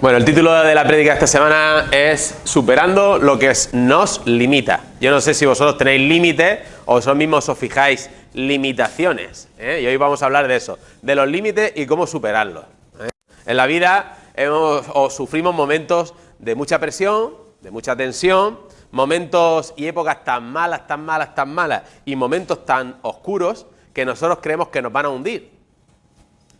Bueno, el título de la prédica de esta semana es Superando lo que nos limita. Yo no sé si vosotros tenéis límites o vosotros mismos os fijáis limitaciones, ¿eh? Y hoy vamos a hablar de eso, de los límites y cómo superarlos, ¿eh? En la vida sufrimos momentos de mucha presión, de mucha tensión, momentos y épocas tan malas, y momentos tan oscuros que nosotros creemos que nos van a hundir.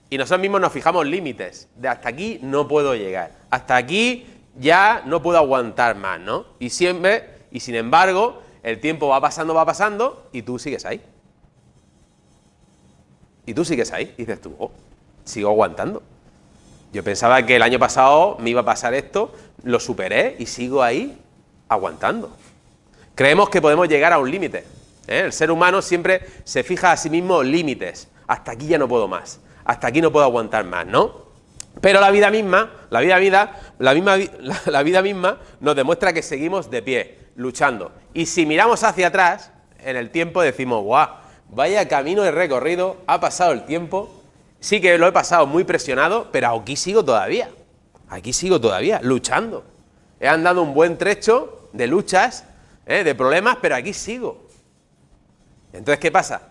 Y nosotros mismos nos fijamos límites, de hasta aquí no puedo llegar, hasta aquí ya no puedo aguantar más, ¿no? Y sin embargo, el tiempo va pasando y tú sigues ahí. Y dices tú, oh, sigo aguantando. Yo pensaba que el año pasado me iba a pasar esto, lo superé y sigo ahí aguantando. Creemos que podemos llegar a un límite, ¿eh? El ser humano siempre se fija a sí mismo límites, hasta aquí ya no puedo más. Hasta aquí no puedo aguantar más, ¿no? Pero la vida misma nos demuestra que seguimos de pie, luchando. Y si miramos hacia atrás, en el tiempo decimos, ¡guau! Vaya camino he recorrido, ha pasado el tiempo, sí que lo he pasado muy presionado, pero aquí sigo todavía, luchando. He andado un buen trecho de luchas, de problemas, pero aquí sigo. Entonces, ¿qué pasa?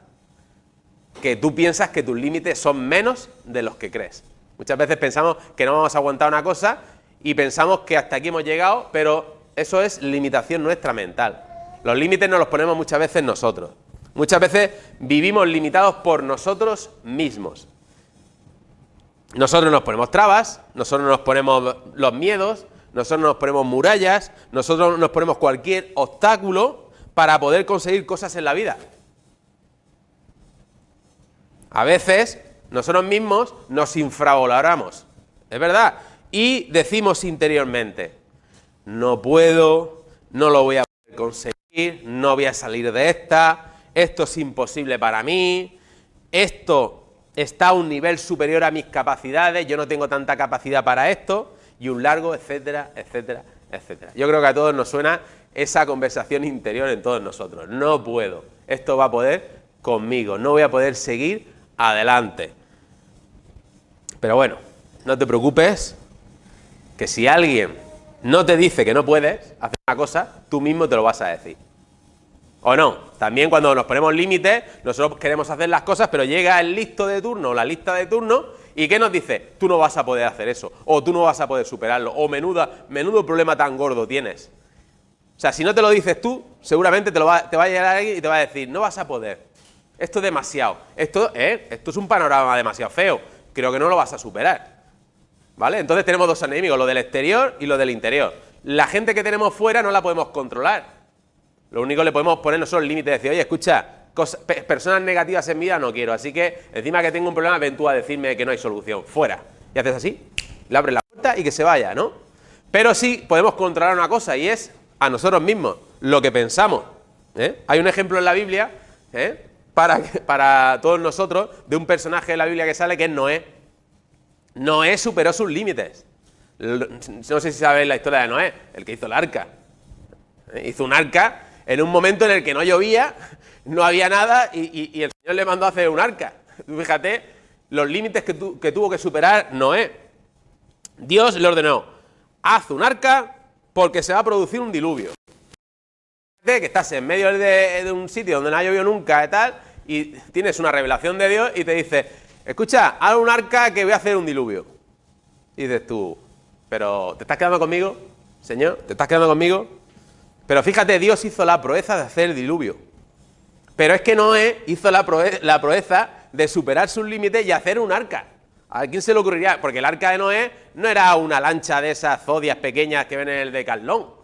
Que tú piensas que tus límites son menos de los que crees. Muchas veces pensamos que no vamos a aguantar una cosa y pensamos que hasta aquí hemos llegado, pero eso es limitación nuestra mental. Los límites nos los ponemos muchas veces nosotros. Muchas veces vivimos limitados por nosotros mismos. Nosotros nos ponemos trabas, nosotros nos ponemos los miedos, nosotros nos ponemos murallas, nosotros nos ponemos cualquier obstáculo para poder conseguir cosas en la vida. A veces nosotros mismos nos infravaloramos, es verdad, y decimos interiormente, no puedo, no lo voy a poder conseguir, no voy a salir de esta, esto es imposible para mí, esto está a un nivel superior a mis capacidades, yo no tengo tanta capacidad para esto, y un largo, etcétera, etcétera, etcétera. Yo creo que a todos nos suena esa conversación interior en todos nosotros, no puedo, esto va a poder conmigo, no voy a poder seguir adelante. Pero bueno, no te preocupes, que si alguien no te dice que no puedes hacer una cosa, tú mismo te lo vas a decir. ¿O no? También cuando nos ponemos límites, nosotros queremos hacer las cosas, pero llega el listo de turno o la lista de turno, ¿y qué nos dice? Tú no vas a poder hacer eso, o tú no vas a poder superarlo, o menudo problema tan gordo tienes. O sea, si no te lo dices tú, seguramente te va a llegar alguien y te va a decir, no vas a poder. Esto es demasiado, esto es un panorama demasiado feo, creo que no lo vas a superar, ¿vale? Entonces tenemos dos enemigos, lo del exterior y lo del interior. La gente que tenemos fuera no la podemos controlar, lo único que le podemos poner nosotros límites, decir, oye, escucha, personas negativas en mi vida no quiero, así que encima que tengo un problema, ven tú a decirme que no hay solución, fuera. Y haces así, le abres la puerta y que se vaya, ¿no? Pero sí podemos controlar una cosa y es a nosotros mismos, lo que pensamos, ¿eh? Hay un ejemplo en la Biblia, para todos nosotros, de un personaje de la Biblia que sale, que es Noé. Noé superó sus límites. No sé si sabéis la historia de Noé, el que hizo el arca. Hizo un arca en un momento en el que no llovía, no había nada, y el Señor le mandó a hacer un arca. Tú fíjate los límites que tuvo que superar Noé. Dios le ordenó, haz un arca porque se va a producir un diluvio. Que estás en medio de un sitio donde no ha llovido nunca y tal, y tienes una revelación de Dios y te dice, escucha, haz un arca que voy a hacer un diluvio. Y dices tú, pero ¿te estás quedando conmigo, Señor? ¿Te estás quedando conmigo? Pero fíjate, Dios hizo la proeza de hacer el diluvio. Pero es que Noé hizo la proeza de superar sus límites y hacer un arca. ¿A quién se le ocurriría? Porque el arca de Noé no era una lancha de esas zodias pequeñas que ven en el Decathlon.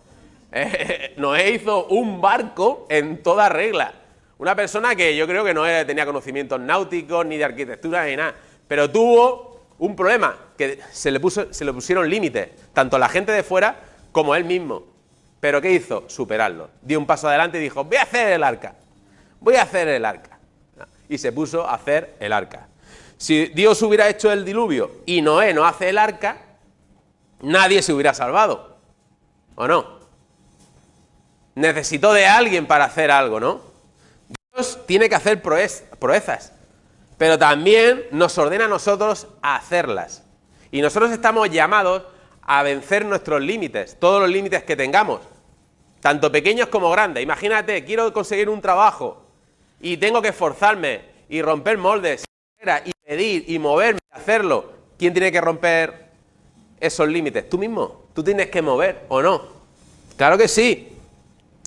Noé hizo un barco en toda regla. Una persona que yo creo que no tenía conocimientos náuticos, ni de arquitectura, ni nada. Pero tuvo un problema, que se le pusieron límites, tanto la gente de fuera como él mismo. ¿Pero qué hizo? Superarlo. Dio un paso adelante y dijo, voy a hacer el arca. Y se puso a hacer el arca. Si Dios hubiera hecho el diluvio y Noé no hace el arca, nadie se hubiera salvado. ¿O no? Necesitó de alguien para hacer algo, ¿no? Dios tiene que hacer proezas, pero también nos ordena a nosotros a hacerlas. Y nosotros estamos llamados a vencer nuestros límites, todos los límites que tengamos, tanto pequeños como grandes. Imagínate, quiero conseguir un trabajo y tengo que esforzarme y romper moldes y pedir y moverme, hacerlo. ¿Quién tiene que romper esos límites? Tú mismo. Tú tienes que mover, ¿o no? Claro que sí.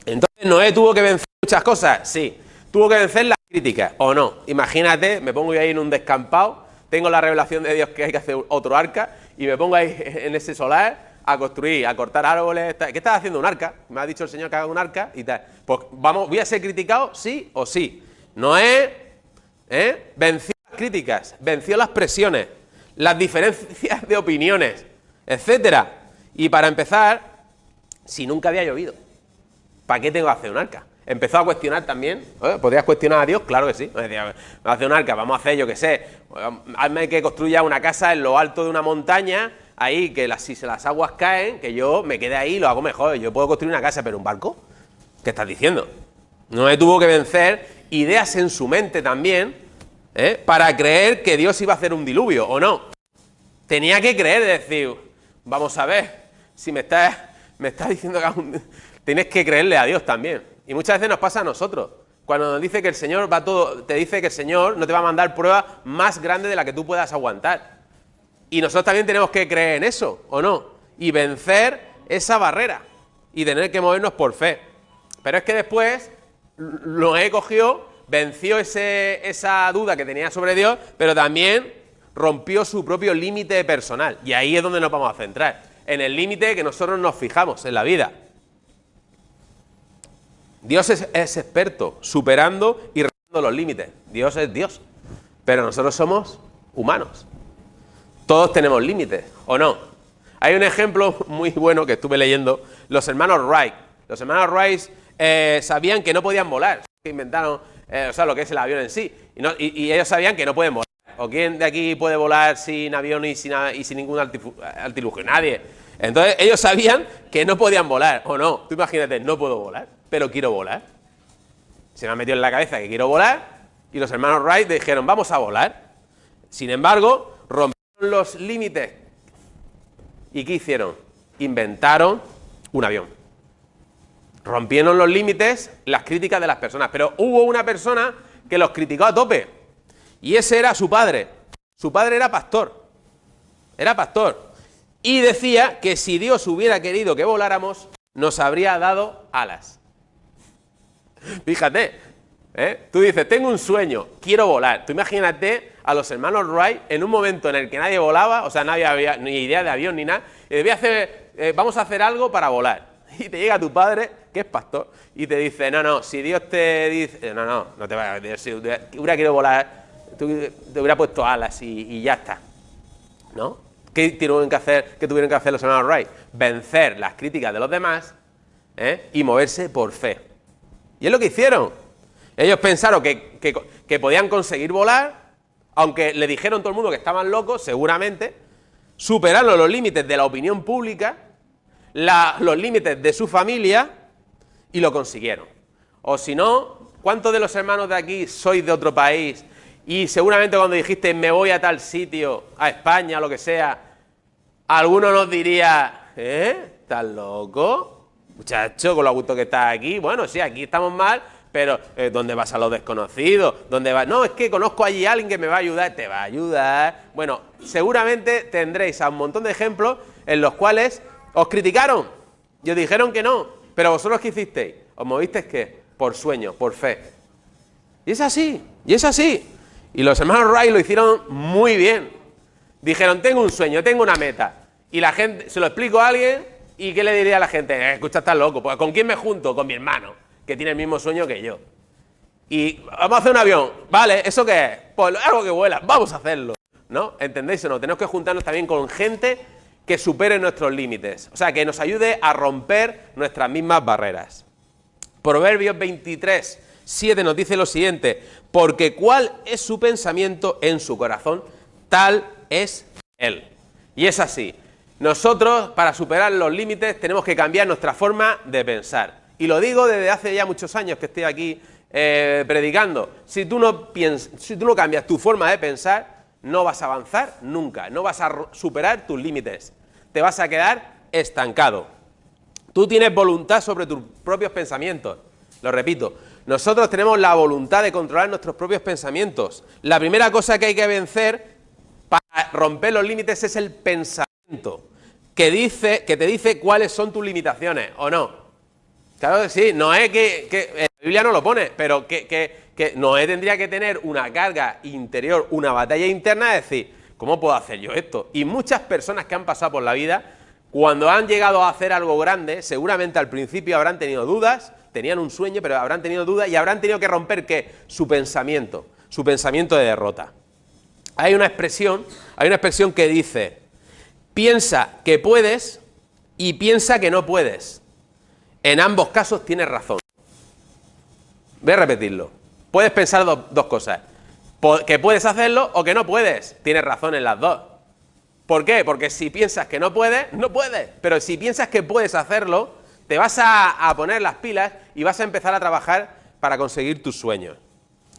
Entonces Noé tuvo que vencer muchas cosas, sí. Tuvo que vencer las críticas, ¿o no? Imagínate, me pongo yo ahí en un descampado, tengo la revelación de Dios que hay que hacer otro arca y me pongo ahí en ese solar a construir, a cortar árboles. ¿Qué estás haciendo? Un arca. Me ha dicho el Señor que haga un arca y tal. Pues vamos, ¿voy a ser criticado? Sí o sí. Noé venció las críticas, venció las presiones, las diferencias de opiniones, etcétera. Y para empezar, si nunca había llovido, ¿para qué tengo que hacer un arca? Empezó a cuestionar también. ¿Podrías cuestionar a Dios? Claro que sí. Me decía, vamos a hacer un arca, vamos a hacer, yo qué sé, hazme que construya una casa en lo alto de una montaña, ahí, que si las aguas caen, que yo me quede ahí y lo hago mejor. Yo puedo construir una casa, pero un barco, ¿qué estás diciendo? Noé tuvo que vencer ideas en su mente también, para creer que Dios iba a hacer un diluvio, ¿o no? Tenía que creer, decir, vamos a ver, si me estás diciendo que tienes que creerle a Dios también. Y muchas veces nos pasa a nosotros. Cuando nos dice que el Señor te dice que el Señor no te va a mandar pruebas más grandes de la que tú puedas aguantar. Y nosotros también tenemos que creer en eso, ¿o no? Y vencer esa barrera. Y tener que movernos por fe. Pero es que después Noé cogió, venció esa duda que tenía sobre Dios, pero también rompió su propio límite personal. Y ahí es donde nos vamos a centrar. En el límite que nosotros nos fijamos en la vida. Dios es experto superando y rebasando los límites. Dios es Dios. Pero nosotros somos humanos. Todos tenemos límites, ¿o no? Hay un ejemplo muy bueno que estuve leyendo. Los hermanos Wright. Los hermanos Wright sabían que no podían volar. Inventaron, lo que es el avión en sí. Y ellos sabían que no pueden volar. ¿O quién de aquí puede volar sin avión y sin ningún artilugio? Nadie. Entonces ellos sabían que no podían volar, ¿o no? Tú imagínate, no puedo volar, pero quiero volar. Se me ha metido en la cabeza que quiero volar y los hermanos Wright dijeron, vamos a volar. Sin embargo, rompieron los límites. ¿Y qué hicieron? Inventaron un avión. Rompieron los límites, las críticas de las personas. Pero hubo una persona que los criticó a tope. Y ese era su padre. Su padre era pastor. Era pastor. Y decía que si Dios hubiera querido que voláramos, nos habría dado alas. Fíjate, tú dices, tengo un sueño, quiero volar. Tú imagínate a los hermanos Wright en un momento en el que nadie volaba, o sea, nadie había ni idea de avión ni nada, y vamos a hacer algo para volar. Y te llega tu padre, que es pastor, y te dice, no, si Dios te dice, no te vayas a decir, si hubiera querido volar, te hubiera puesto alas y ya está, ¿no? ¿Qué tuvieron que hacer los hermanos Wright? Vencer las críticas de los demás y moverse por fe. Y es lo que hicieron. Ellos pensaron que podían conseguir volar, aunque le dijeron todo el mundo que estaban locos, seguramente, superaron los límites de la opinión pública, los límites de su familia, y lo consiguieron. O si no, ¿cuántos de los hermanos de aquí sois de otro país? Y seguramente cuando dijiste me voy a tal sitio, a España, lo que sea, alguno nos diría, ¿estás loco? Muchacho, con lo gusto que estás aquí. Bueno, sí, aquí estamos mal, pero ¿dónde vas a los desconocidos? ¿Dónde vas? No, es que conozco allí a alguien que me va a ayudar. Te va a ayudar. Bueno, seguramente tendréis a un montón de ejemplos en los cuales os criticaron y os dijeron que no. Pero vosotros, ¿qué hicisteis? ¿Os movisteis qué? Por sueño, por fe. Y es así, y es así. Y los hermanos Wright lo hicieron muy bien. Dijeron, tengo un sueño, tengo una meta. Y la gente, se lo explico a alguien, ¿y qué le diría a la gente? Escucha, estás loco. Pues ¿con quién me junto? Con mi hermano, que tiene el mismo sueño que yo. Y vamos a hacer un avión. Vale, ¿eso qué es? Pues algo que vuela, vamos a hacerlo. ¿No? ¿Entendéis o no? Tenemos que juntarnos también con gente que supere nuestros límites. O sea, que nos ayude a romper nuestras mismas barreras. Proverbios 23, 7 nos dice lo siguiente, porque cuál es su pensamiento en su corazón, tal es él. Y es así. Nosotros, para superar los límites, tenemos que cambiar nuestra forma de pensar. Y lo digo desde hace ya muchos años que estoy aquí predicando. Si tú no cambias tu forma de pensar, no vas a avanzar nunca, no vas a superar tus límites. te vas a quedar estancado. Tú tienes voluntad sobre tus propios pensamientos. Lo repito, nosotros tenemos la voluntad de controlar nuestros propios pensamientos. La primera cosa que hay que vencer para romper los límites es el pensamiento, que te dice cuáles son tus limitaciones, ¿o no? Claro que sí, Noé, la Biblia no lo pone, pero que Noé tendría que tener una carga interior, una batalla interna, de decir, ¿cómo puedo hacer yo esto? Y muchas personas que han pasado por la vida, cuando han llegado a hacer algo grande, seguramente al principio habrán tenido dudas, tenían un sueño, pero habrán tenido dudas y habrán tenido que romper, ¿qué? Su pensamiento de derrota. Hay una expresión que dice, piensa que puedes y piensa que no puedes. En ambos casos tienes razón. Voy a repetirlo. Puedes pensar dos cosas. Que puedes hacerlo o que no puedes. Tienes razón en las dos. ¿Por qué? Porque si piensas que no puedes, no puedes. Pero si piensas que puedes hacerlo, te vas a poner las pilas y vas a empezar a trabajar para conseguir tus sueños.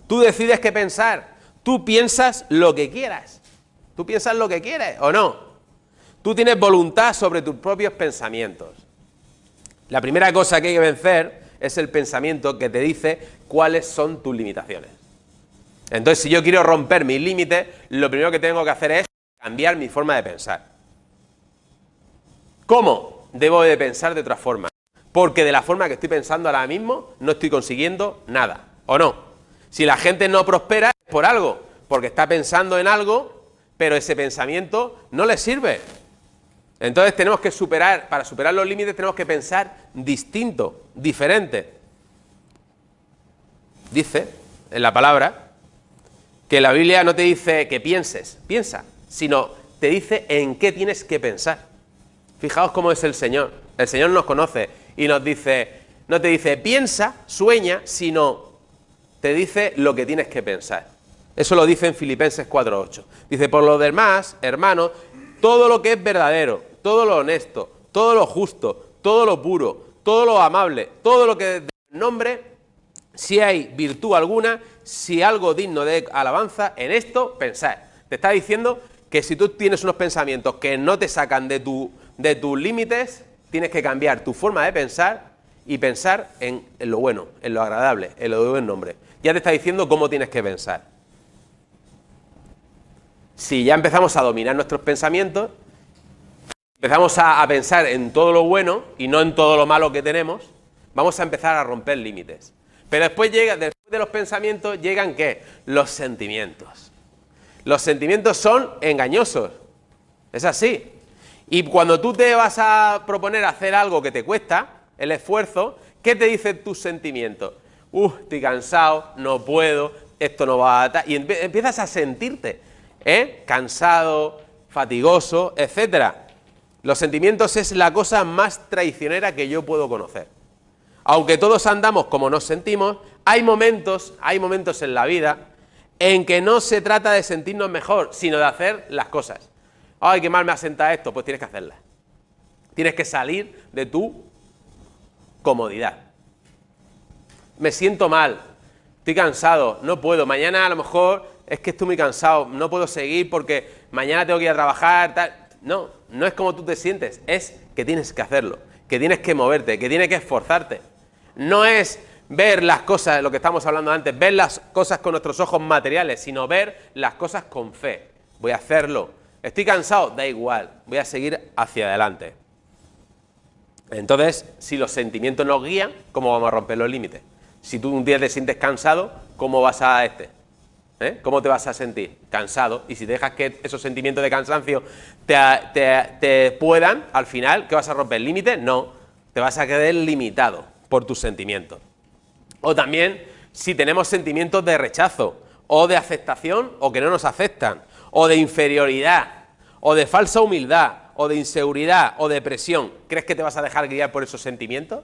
Tú decides qué pensar. Tú piensas lo que quieras. Tú piensas lo que quieres o no. Tú tienes voluntad sobre tus propios pensamientos. La primera cosa que hay que vencer es el pensamiento que te dice cuáles son tus limitaciones. Entonces, si yo quiero romper mis límites, lo primero que tengo que hacer es cambiar mi forma de pensar. ¿Cómo? Debo de pensar de otra forma. Porque de la forma que estoy pensando ahora mismo, no estoy consiguiendo nada. ¿O no? Si la gente no prospera es por algo, porque está pensando en algo, pero ese pensamiento no le sirve. Entonces tenemos que para superar los límites tenemos que pensar distinto, diferente. Dice en la palabra que la Biblia no te dice que piensa, sino te dice en qué tienes que pensar. Fijaos cómo es el Señor. El Señor nos conoce y nos dice, no te dice piensa, sueña, sino te dice lo que tienes que pensar. Eso lo dice en Filipenses 4:8. Dice, por lo demás, hermanos, todo lo que es verdadero, todo lo honesto, todo lo justo, todo lo puro, todo lo amable, todo lo que de nombre, si hay virtud alguna, si algo digno de alabanza, en esto pensad. Te está diciendo que si tú tienes unos pensamientos que no te sacan de tus límites, tienes que cambiar tu forma de pensar y pensar en lo bueno, en lo agradable, en lo de buen nombre. Ya te está diciendo cómo tienes que pensar. Si ya empezamos a dominar nuestros pensamientos, empezamos a pensar en todo lo bueno y no en todo lo malo que tenemos, vamos a empezar a romper límites. Pero después de los pensamientos llegan, ¿qué? Los sentimientos. Los sentimientos son engañosos. Es así. Y cuando tú te vas a proponer hacer algo que te cuesta, el esfuerzo, ¿qué te dicen tus sentimientos? Estoy cansado, no puedo, esto no va a... Y empiezas a sentirte, cansado, fatigoso, etcétera. Los sentimientos es la cosa más traicionera que yo puedo conocer. Aunque todos andamos como nos sentimos, hay momentos en la vida en que no se trata de sentirnos mejor, sino de hacer las cosas. ¡Ay, qué mal me ha sentado esto! Pues tienes que hacerlas. Tienes que salir de tu comodidad. Me siento mal, estoy cansado, no puedo. Mañana a lo mejor es que estoy muy cansado, no puedo seguir porque mañana tengo que ir a trabajar, tal. No, no es como tú te sientes, es que tienes que hacerlo, que tienes que moverte, que tienes que esforzarte. No es ver las cosas, lo que estamos hablando antes, ver las cosas con nuestros ojos materiales, sino ver las cosas con fe. Voy a hacerlo. Estoy cansado, da igual, voy a seguir hacia adelante. Entonces, si los sentimientos nos guían, ¿cómo vamos a romper los límites? Si tú un día te sientes cansado, ¿cómo vas a ¿Cómo te vas a sentir? Cansado. Y si dejas que esos sentimientos de cansancio te puedan, al final, ¿qué vas a romper? ¿Límites? No. Te vas a quedar limitado por tus sentimientos. O también, si tenemos sentimientos de rechazo, o de aceptación, o que no nos aceptan, o de inferioridad, o de falsa humildad, o de inseguridad, o de depresión, ¿crees que te vas a dejar guiar por esos sentimientos?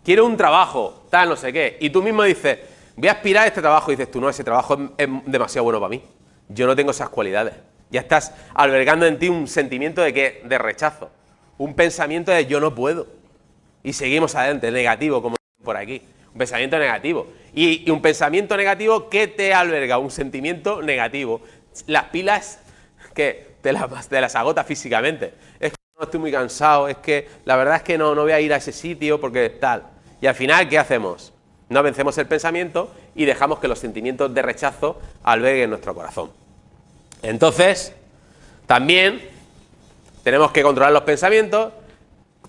Quiero un trabajo, tal, no sé qué, y tú mismo dices, voy a aspirar a este trabajo, y dices tú, no, ese trabajo es demasiado bueno para mí, yo no tengo esas cualidades. Ya estás albergando en ti un sentimiento de rechazo, un pensamiento de yo no puedo, y seguimos adelante, negativo, como por aquí, un pensamiento negativo. Y un pensamiento negativo, ¿qué te alberga? Un sentimiento negativo. Las pilas, ¿qué? te las agota físicamente. Es que no estoy muy cansado, es que la verdad es que no voy a ir a ese sitio porque tal. Y al final, ¿qué hacemos? No vencemos el pensamiento y dejamos que los sentimientos de rechazo alberguen nuestro corazón. Entonces, también tenemos que controlar los pensamientos,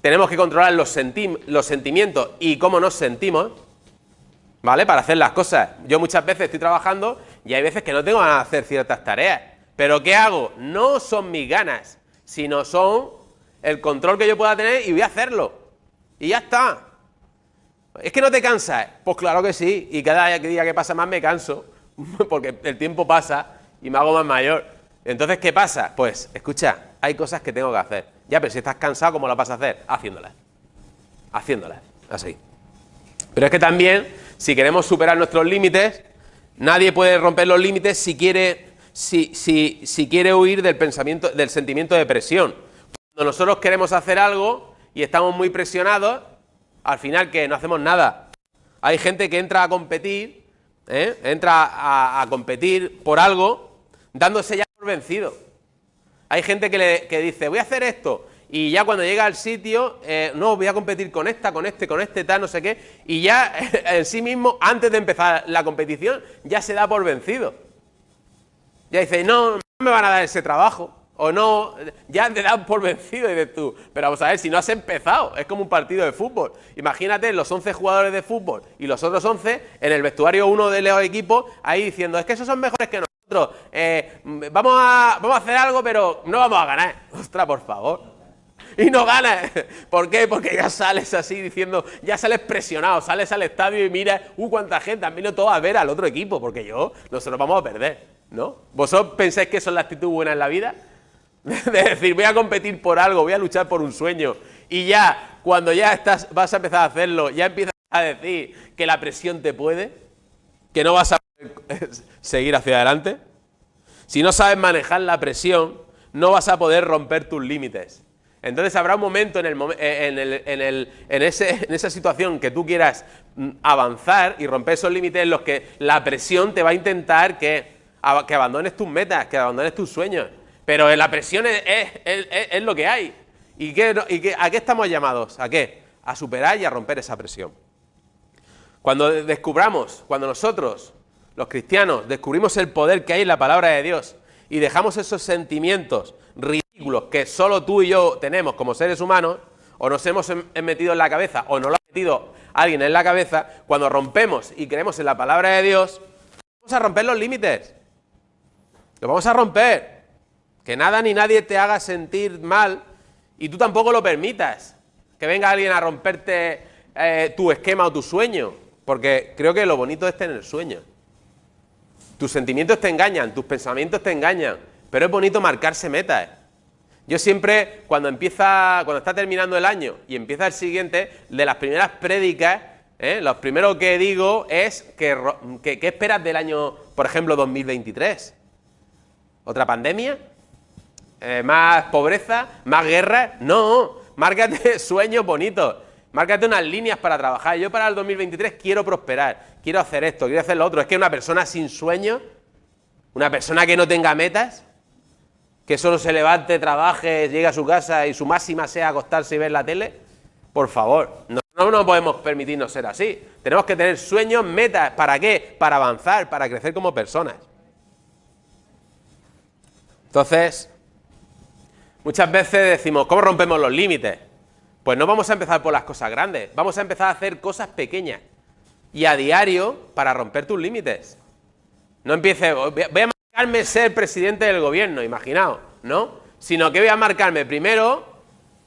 tenemos que controlar los sentimientos y cómo nos sentimos, ¿vale? Para hacer las cosas. Yo muchas veces estoy trabajando y hay veces que no tengo ganas de hacer ciertas tareas. ¿Pero qué hago? No son mis ganas, sino son el control que yo pueda tener y voy a hacerlo. Y ya está. ¿Es que no te cansas? Pues claro que sí. Y cada día que pasa más me canso, porque el tiempo pasa y me hago más mayor. Entonces, ¿qué pasa? Pues, escucha, hay cosas que tengo que hacer. Ya, pero si estás cansado, ¿cómo lo vas a hacer? Haciéndolas. Haciéndolas. Así. Pero es que también, si queremos superar nuestros límites, nadie puede romper los límites si quiere huir del pensamiento, del sentimiento de presión. Cuando nosotros queremos hacer algo y estamos muy presionados, al final que no hacemos nada. Hay gente que entra a competir, entra a competir por algo, dándose ya por vencido. Hay gente que dice, voy a hacer esto, y ya cuando llega al sitio, no, voy a competir con esta, con este, tal, no sé qué, y ya en sí mismo, antes de empezar la competición, ya se da por vencido. Ya dice, no me van a dar ese trabajo, o no, ya te dan por vencido, y dices tú, pero vamos a ver, si no has empezado, es como un partido de fútbol. Imagínate los 11 jugadores de fútbol y los otros 11 en el vestuario uno de los equipos, ahí diciendo, es que esos son mejores que nosotros, vamos a hacer algo, pero no vamos a ganar. Ostras, por favor. Y no ganas. ¿Por qué? Porque ya sales así diciendo, ya sales presionado, sales al estadio y miras, cuánta gente, han venido todos a ver al otro equipo, porque nosotros vamos a perder, ¿no? ¿Vosotros pensáis que eso es la actitud buena en la vida? De decir, voy a competir por algo, voy a luchar por un sueño, y ya, cuando ya vas a empezar a hacerlo, ya empiezas a decir que la presión te puede, que no vas a poder seguir hacia adelante. Si no sabes manejar la presión, no vas a poder romper tus límites. Entonces habrá un momento en esa situación que tú quieras avanzar y romper esos límites en los que la presión te va a intentar que abandones tus metas, que abandones tus sueños. Pero la presión es lo que hay. ¿A qué estamos llamados? ¿A qué? A superar y a romper esa presión. Cuando nosotros, los cristianos, descubrimos el poder que hay en la palabra de Dios y dejamos esos sentimientos ridículos que solo tú y yo tenemos como seres humanos, o nos hemos metido en la cabeza, o nos lo ha metido alguien en la cabeza, cuando rompemos y creemos en la palabra de Dios, vamos a romper los límites. Lo vamos a romper. Que nada ni nadie te haga sentir mal y tú tampoco lo permitas. Que venga alguien a romperte tu esquema o tu sueño. Porque creo que lo bonito es tener sueños. Tus sentimientos te engañan, tus pensamientos te engañan. Pero es bonito marcarse metas. Yo siempre, cuando está terminando el año y empieza el siguiente, de las primeras prédicas, lo primero que digo es ¿qué esperas del año, por ejemplo, 2023? ¿Otra pandemia? ¿Más pobreza? ¿Más guerra? No, márcate sueños bonitos, márcate unas líneas para trabajar. Yo para el 2023 quiero prosperar, quiero hacer esto, quiero hacer lo otro. Es que una persona sin sueños, una persona que no tenga metas, que solo se levante, trabaje, llegue a su casa y su máxima sea acostarse y ver la tele, por favor, no podemos permitirnos ser así. Tenemos que tener sueños, metas. ¿Para qué? Para avanzar, para crecer como personas. Entonces, muchas veces decimos, ¿cómo rompemos los límites? Pues no vamos a empezar por las cosas grandes, vamos a empezar a hacer cosas pequeñas y a diario para romper tus límites. No empieces, voy a marcarme ser presidente del gobierno, imaginaos, ¿no? Sino que voy a marcarme primero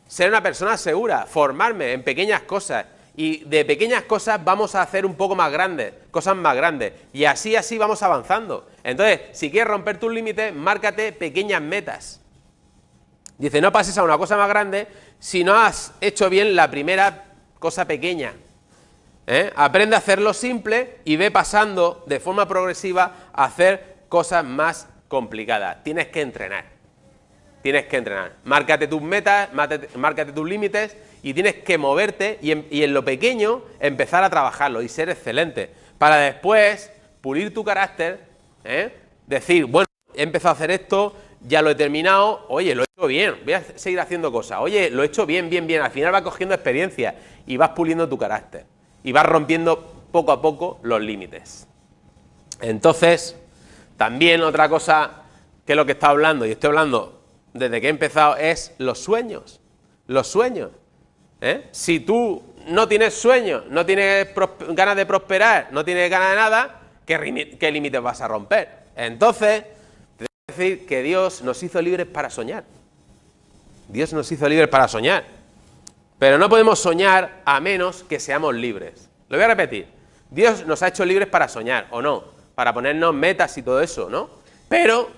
ser una persona segura, formarme en pequeñas cosas, y de pequeñas cosas vamos a hacer un poco más grandes, cosas más grandes, y así vamos avanzando. Entonces, si quieres romper tus límites, márcate pequeñas metas. Dice, no pases a una cosa más grande si no has hecho bien la primera cosa pequeña. Aprende a hacerlo simple y ve pasando de forma progresiva a hacer cosas más complicadas. Tienes que entrenar. Tienes que entrenar. Márcate tus metas, márcate tus límites y tienes que moverte y en lo pequeño empezar a trabajarlo y ser excelente. Para después pulir tu carácter, decir, bueno, he empezado a hacer esto, ya lo he terminado, oye, lo he hecho bien, voy a seguir haciendo cosas, oye, lo he hecho bien, bien, bien, al final vas cogiendo experiencia y vas puliendo tu carácter y vas rompiendo poco a poco los límites. Entonces, también otra cosa que es lo que está hablando, y estoy hablando desde que he empezado, es los sueños. Los sueños. Si tú no tienes sueños, no tienes ganas de prosperar, no tienes ganas de nada, ¿qué límites vas a romper? Entonces, te tengo que decir que Dios nos hizo libres para soñar. Dios nos hizo libres para soñar. Pero no podemos soñar a menos que seamos libres. Lo voy a repetir. Dios nos ha hecho libres para soñar, ¿o no? Para ponernos metas y todo eso, ¿no? Pero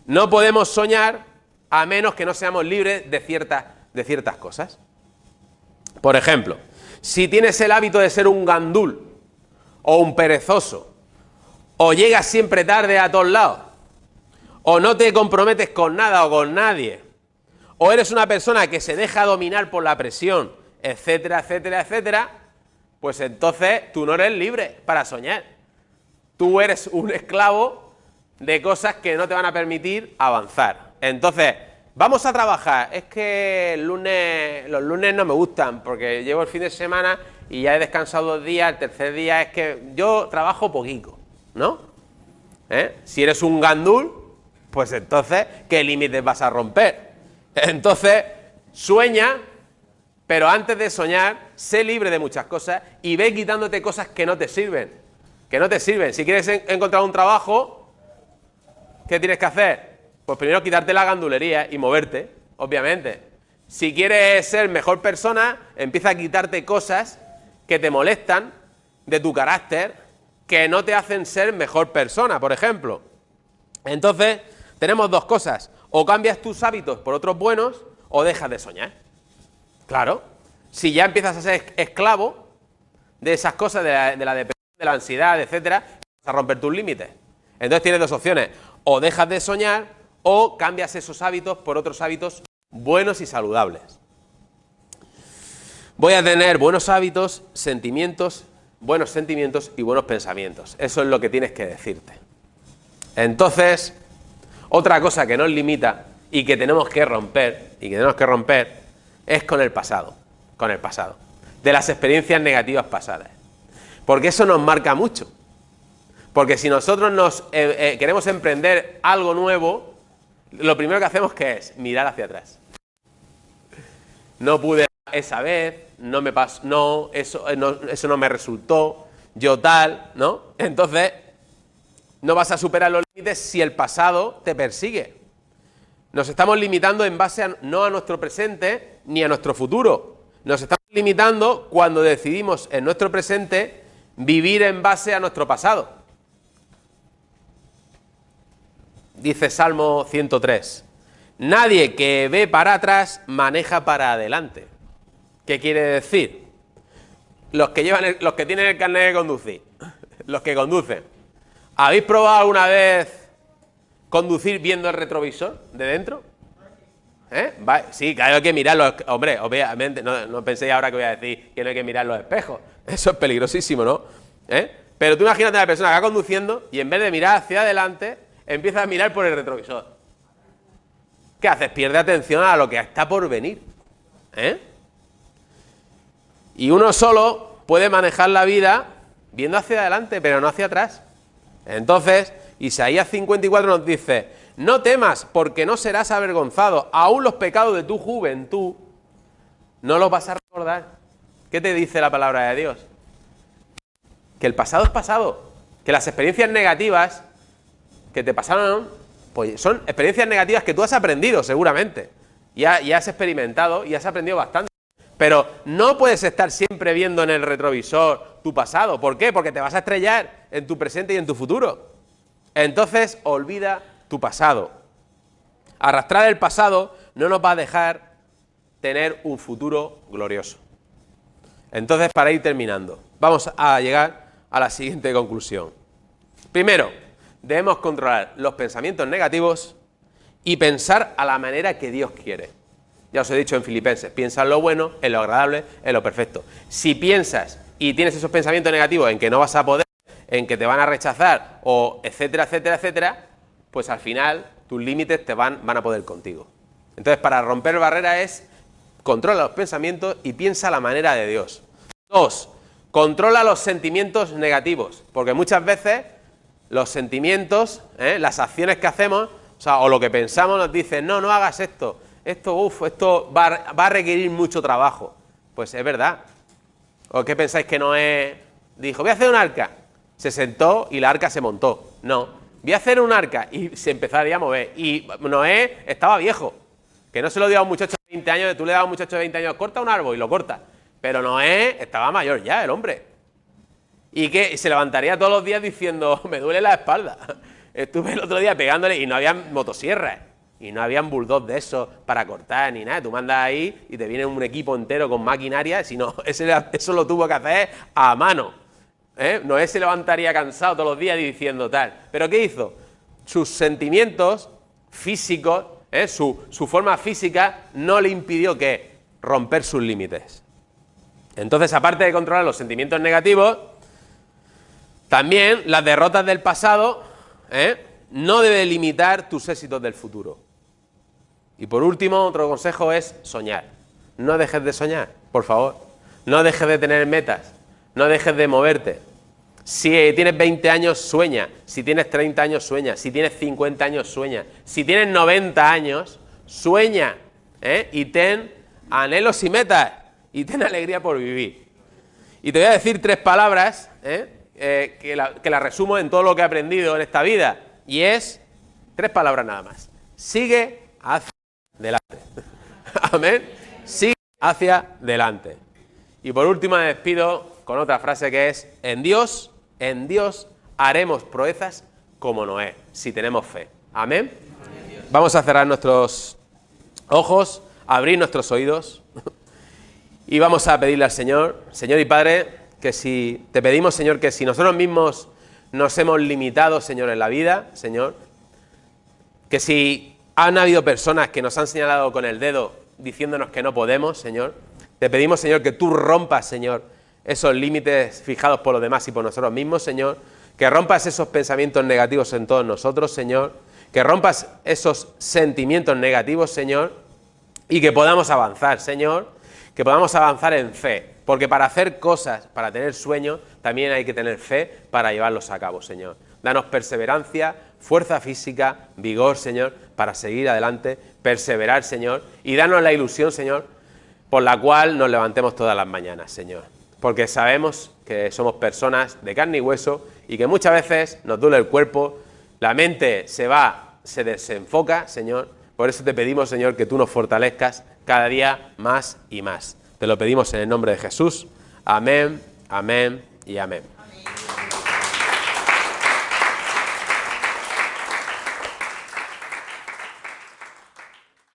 no podemos soñar a menos que no seamos libres de ciertas cosas. Por ejemplo, si tienes el hábito de ser un gandul o un perezoso, o llegas siempre tarde a todos lados, o no te comprometes con nada o con nadie, o eres una persona que se deja dominar por la presión, etcétera, etcétera, etcétera, pues entonces tú no eres libre para soñar. Tú eres un esclavo de cosas que no te van a permitir avanzar. Entonces, vamos a trabajar. Es que los lunes no me gustan porque llevo el fin de semana y ya he descansado 2 días, el tercer día es que yo trabajo poquito, ¿no? Si eres un gandul, pues entonces, ¿qué límites vas a romper? Entonces, sueña, pero antes de soñar, sé libre de muchas cosas y ve quitándote cosas que no te sirven. Que no te sirven. Si quieres encontrar un trabajo, ¿qué tienes que hacer? Pues primero quitarte la gandulería y moverte, obviamente. Si quieres ser mejor persona, empieza a quitarte cosas que te molestan de tu carácter, que no te hacen ser mejor persona, por ejemplo. Entonces, tenemos 2 cosas. O cambias tus hábitos por otros buenos, o dejas de soñar. Claro. Si ya empiezas a ser esclavo de esas cosas, de la depresión, de la ansiedad, etcétera, vas a romper tus límites. Entonces tienes 2 opciones. O dejas de soñar, o cambias esos hábitos por otros hábitos buenos y saludables. Voy a tener buenos hábitos, buenos sentimientos y buenos pensamientos. Eso es lo que tienes que decirte. Entonces, otra cosa que nos limita y que tenemos que romper, es con el pasado. De las experiencias negativas pasadas. Porque eso nos marca mucho. Porque si nosotros queremos emprender algo nuevo, lo primero que hacemos ¿qué es? Mirar hacia atrás. No pude esa vez, no me pasó, no, eso no me resultó, yo tal, ¿no? Entonces, no vas a superar los límites si el pasado te persigue. Nos estamos limitando en base no a nuestro presente ni a nuestro futuro. Nos estamos limitando cuando decidimos en nuestro presente vivir en base a nuestro pasado. Dice Salmo 103. Nadie que ve para atrás maneja para adelante. ¿Qué quiere decir? Los que tienen el carnet de conducir, los que conducen. ¿Habéis probado alguna vez conducir viendo el retrovisor de dentro? Sí, claro, hay que mirarlo. Hombre, obviamente, no penséis ahora que voy a decir que no hay que mirar los espejos. Eso es peligrosísimo, ¿no? Pero tú imagínate a la persona que va conduciendo y en vez de mirar hacia adelante, empieza a mirar por el retrovisor. ¿Qué haces? Pierde atención a lo que está por venir. Y uno solo puede manejar la vida viendo hacia adelante, pero no hacia atrás. Entonces, Isaías 54 nos dice: no temas, porque no serás avergonzado. Aún los pecados de tu juventud no los vas a recordar. ¿Qué te dice la palabra de Dios? Que el pasado es pasado. Que las experiencias negativas que te pasaron, pues son experiencias negativas que tú has aprendido seguramente. Y has experimentado y has aprendido bastante. Pero no puedes estar siempre viendo en el retrovisor tu pasado. ¿Por qué? Porque te vas a estrellar en tu presente y en tu futuro. Entonces, olvida tu pasado. Arrastrar el pasado no nos va a dejar tener un futuro glorioso. Entonces, para ir terminando, vamos a llegar a la siguiente conclusión. Primero, debemos controlar los pensamientos negativos y pensar a la manera que Dios quiere. Ya os he dicho en Filipenses, piensa en lo bueno, en lo agradable, en lo perfecto. Si piensas y tienes esos pensamientos negativos en que no vas a poder, en que te van a rechazar, o etcétera, etcétera, etcétera, pues al final tus límites van a poder contigo. Entonces, para romper barreras es controla los pensamientos y piensa a la manera de Dios. 2, controla los sentimientos negativos, porque muchas veces los sentimientos, las acciones que hacemos, o lo que pensamos nos dicen, no hagas esto va a requerir mucho trabajo. Pues es verdad. ¿O qué pensáis que Noé dijo? Voy a hacer un arca. Se sentó y la arca se montó. No, voy a hacer un arca y se empezaría a mover. Y Noé estaba viejo, que no se lo dio a un muchacho de 20 años, tú le das a un muchacho de 20 años, corta un árbol y lo corta. Pero Noé estaba mayor ya, el hombre. Y que se levantaría todos los días diciendo, me duele la espalda. Estuve el otro día pegándole y no había motosierras. Y no habían bulldogs de esos para cortar ni nada. Tú mandas ahí y te viene un equipo entero con maquinaria. Si no, eso lo tuvo que hacer a mano. Noé se levantaría cansado todos los días diciendo tal. ¿Pero qué hizo? Sus sentimientos físicos, su forma física no le impidió ¿qué? Romper sus límites. Entonces, aparte de controlar los sentimientos negativos, también las derrotas del pasado no deben limitar tus éxitos del futuro. Y por último, otro consejo es soñar. No dejes de soñar, por favor. No dejes de tener metas. No dejes de moverte. Si tienes 20 años, sueña. Si tienes 30 años, sueña. Si tienes 50 años, sueña. Si tienes 90 años, sueña. Y ten anhelos y metas. Y ten alegría por vivir. Y te voy a decir 3 palabras que la resumo en todo lo que he aprendido en esta vida. Y es 3 palabras nada más. Sigue hacia adelante. Amén. Sigue hacia adelante. Y por último me despido con otra frase que es, en Dios haremos proezas como Noé, si tenemos fe. Amén. Vamos a cerrar nuestros ojos, abrir nuestros oídos y vamos a pedirle al Señor, Señor y Padre, que si te pedimos, Señor, que si nosotros mismos nos hemos limitado, Señor, en la vida, Señor, que si han habido personas que nos han señalado con el dedo diciéndonos que no podemos, Señor, te pedimos, Señor, que tú rompas, Señor, esos límites fijados por los demás y por nosotros mismos, Señor, que rompas esos pensamientos negativos en todos nosotros, Señor, que rompas esos sentimientos negativos, Señor, y que podamos avanzar, Señor, que podamos avanzar en fe, porque para hacer cosas, para tener sueños, también hay que tener fe para llevarlos a cabo, Señor. Danos perseverancia, fuerza física, vigor, Señor, para seguir adelante, perseverar, Señor, y danos la ilusión, Señor, por la cual nos levantemos todas las mañanas, Señor. Porque sabemos que somos personas de carne y hueso y que muchas veces nos duele el cuerpo, la mente se desenfoca, Señor. Por eso te pedimos, Señor, que tú nos fortalezcas cada día más y más. Te lo pedimos en el nombre de Jesús. Amén, amén y amén.